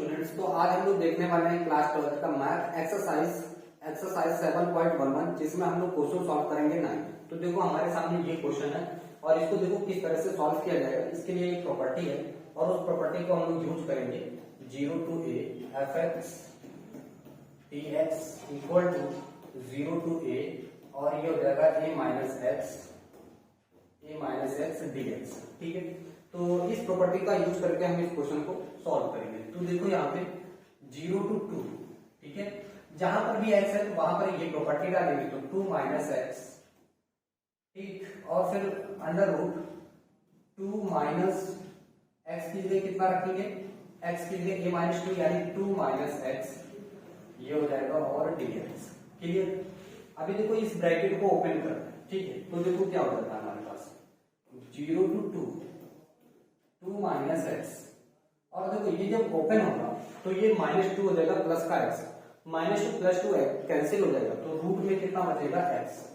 Students, तो आज हम लोग देखने वाले हैं क्लास 12 का मैथ एक्सरसाइज 7.11 जिसमें हम लोग क्वेश्चन सॉल्व करेंगे 9। तो देखो हमारे सामने ये क्वेश्चन है और इसको देखो किस तरह से सॉल्व किया जाएगा। इसके लिए एक प्रॉपर्टी है और उस प्रॉपर्टी को हम लोग यूज करेंगे 0 to a fx dx equal to 0 to a और ये हो जाएगा a माइनस एक्स dx। ठीक है, तो इस प्रॉपर्टी का यूज करके हम इस क्वेश्चन को सॉल्व करेंगे। तो देखो यहाँ पे 0 to 2, ठीक है, जहां पर भी x है तो वहां पर ये प्रॉपर्टी डालेंगे तो 2 माइनस एक्स, ठीक, और फिर अंडर रूट 2 माइनस एक्स की जगह कितना रखेंगे, x की जगह a माइनस 2 यानी 2 माइनस एक्स, ये हो जाएगा और dx। क्लियर। अभी देखो इस ब्रैकेट को ओपन करते हैं, ठीक है, तो देखो क्या हो जाता है हमारे पास 0 to 2 माइनस एक्स, और देखो ये जब ओपन होगा तो ये -2 हो जाएगा प्लस का एक्स, -2 प्लस 2 कैंसिल हो जाएगा तो रूट में कितना बचेगा एक्स।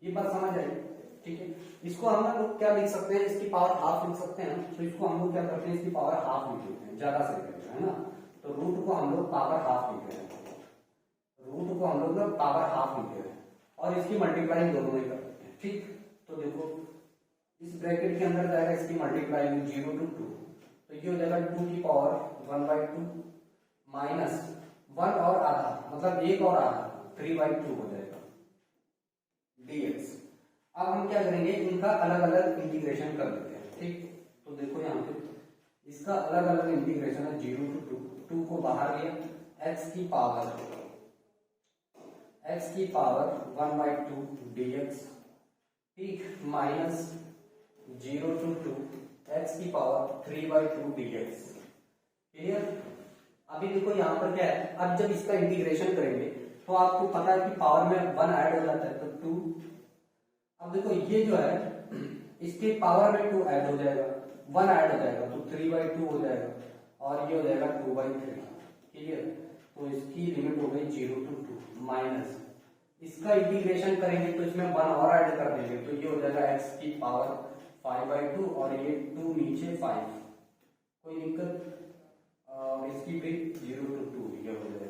ये बात समझ आई, ठीक है। इसको हम लोग क्या लिख सकते हैं, इसकी पावर हाफ लिख सकते हैं। तो इसको हम लोग क्या करते हैं, इसकी पावर हाफ लिख देते हैं, ज्यादा सही रहेगा, है ना। तो रूट को हम लोग पावर हाफ लिख रहे हैं, रूट को हम लोग पावर हाफ लिख रहे हैं और इसकी मल्टीप्लाई दोनों में करते हैं, ठीक। तो देखो इस ब्रैकेट के अंदर जाएगा इसकी मल्टीप्लाई 0 to 2, तो ये हो जाएगा 2 की पावर 1/2 माइनस 1 और आधा, मतलब 1 और आधा 3/2 हो जाएगा dx। अब हम क्या करेंगे, इनका अलग अलग इंटीग्रेशन कर देते हैं, ठीक। तो देखो यहाँ पे इसका अलग अलग इंटीग्रेशन है 0 to 2 को बाहर लिया, x की पावर 1/2 dx, ठीक, माइनस 0 to 2 x की पावर 3/2 dx। क्लियर। अभी देखो यहाँ पर क्या है, अब जब इसका इंटीग्रेशन करेंगे तो आपको पता है कि पावर में 1 ऐड हो जाता है तो 2। अब देखो ये जो है इसके पावर में 2 ऐड हो जाएगा, 1 ऐड हो जाएगा तो 3/2 हो जाएगा और ये हो जाएगा 2/3। क्लियर। तो इसकी लिमिट हो गई 0 to 2 माइनस इसका इंटीग्रेशन करेंगे तो इसमें 1 और ऐड कर देंगे तो ये हो जाएगा x की पावर 5/2 और ये 2 नीचे 5, कोई दिक्कत, इसकी भी 0 to 2 ये हो जाएगा,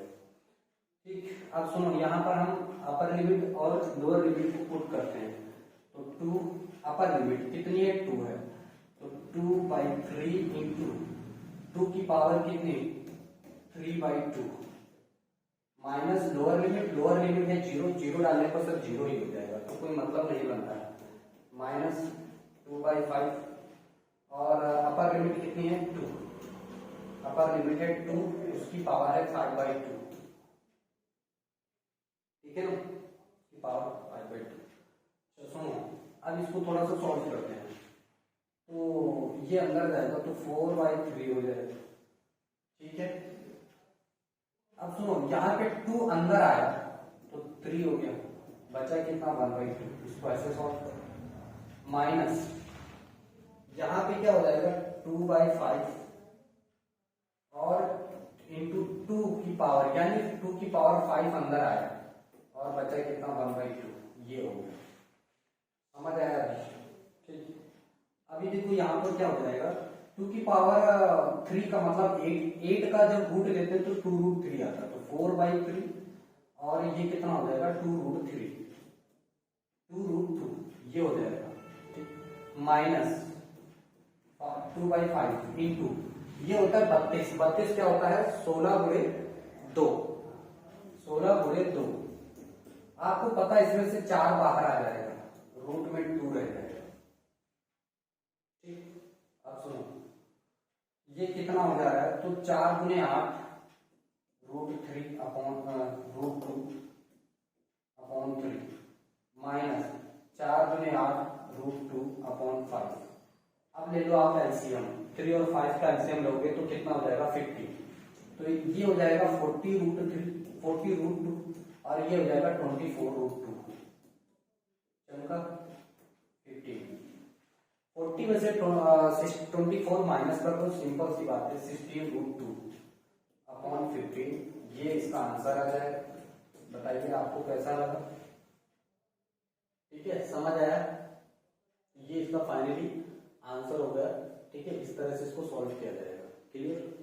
ठीक। अब सुनो यहाँ पर हम अपर लिमिट और लोअर लिमिट को पुट करते हैं तो 2 अपर लिमिट कितनी है 2 है तो 2/3 इंटू 2 की पावर कितनी 3/2 माइनस लोअर लिमिट है 0 डालने पर सिर्फ 0 ही हो जाएगा तो कोई मतलब नहीं बनता है, माइनस 2/5 और अपर लिमिट कितनी है 2, अपर लिमिट है 2, उसकी पावर है 5/2, ठीक है ना, इसकी पावर 5/2। सुनो अब इसको थोड़ा सा सॉल्व करते हैं तो ये अंदर जाएगा तो 4/3 हो जाएगा, ठीक है। अब सुनो यहाँ पे 2 अंदर आया तो 3 हो गया, बचा कितना 1/2, इसको ऐसे सॉल्व करो, माइनस यहाँ पे क्या हो जाएगा 2/5 और इंटू 2 की पावर यानी 2 की पावर 5 अंदर आया और बचा कितना 1/2, ये हो गया, समझ आया अभी, ठीक। अभी देखो यहाँ पर क्या हो जाएगा 2 की पावर 3 का मतलब 8 का जब रूट लेते हैं तो 2√3 आता है तो 4/3 और ये कितना हो जाएगा 2√3 ये हो जाएगा, ठीक, माइनस 2/5 इंटू ये होता है 32 क्या होता है 16 गुणे 2। आपको पता है इसमें से 4 बाहर आ जाएगा, रूट में 2 रह जाएगा, ठीक। अब सुनो ये कितना हो जा रहा है तो 4 गुणे 8 √3 अपॉन √2/3 माइनस 4 गुणे 8 √2/5। अब ले लो आप एलसीएम, 3 और 5 का एलसीएम लोगे तो कितना हो जाएगा 50, तो ये हो जाएगा 40√2 और ये हो जाएगा 24√2, चमका 50, 40 में से 24 माइनस कर दो, सिंपल सी बात है 16√2/15, ये इसका आंसर आ जाएगा। बताइए आपको कैसा लगा, ठीक है, समझ आया, ये इसका फाइनली आंसर हो गया, ठीक है। इस तरह से इसको सॉल्व किया जाएगा, क्लियर।